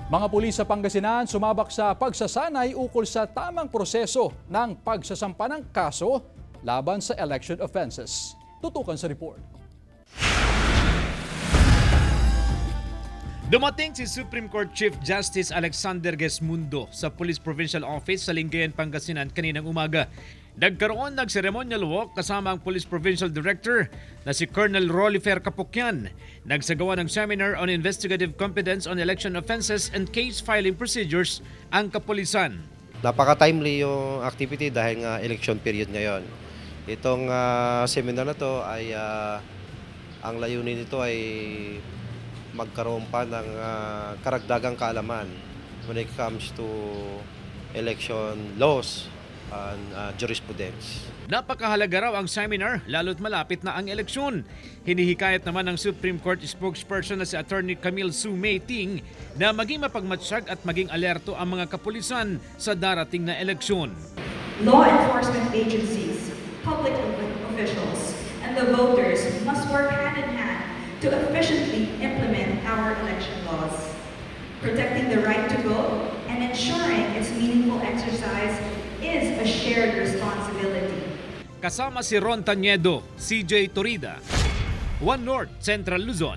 Mga pulis sa Pangasinan sumabak sa pagsasanay ukol sa tamang proseso ng pagsasampa ng kaso laban sa election offenses. Tutukan sa report. Dumating si Supreme Court Chief Justice Alexander Gesmundo sa Police Provincial Office sa Lingayen, Pangasinan kaninang umaga. Nagkaroon ng ceremonial walk kasama ang Police Provincial Director na si Colonel Rolifer Capukyan. Nagsagawa ng seminar on investigative competence on election offenses and case filing procedures ang kapulisan. Napaka-timely yung activity dahil nga election period ngayon. Itong seminar na to ay ang layunin nito ay magkaroon pa ng karagdagang kaalaman when it comes to election laws and jurisprudence. Napakahalaga raw ang seminar lalo't malapit na ang eleksyon. Hinihikayat naman ng Supreme Court spokesperson na si Attorney Camille Sue Ting na maging mapagmatsyag at maging alerto ang mga kapulisan sa darating na eleksyon. Law enforcement agencies, public officials, and the voters must work hand in hand to efficiently implement our election laws, protecting the right to vote and ensuring its meaningful exercise is a shared responsibility. Kasama si Ron Taniedo, CJ Torida, One North, Central Luzon.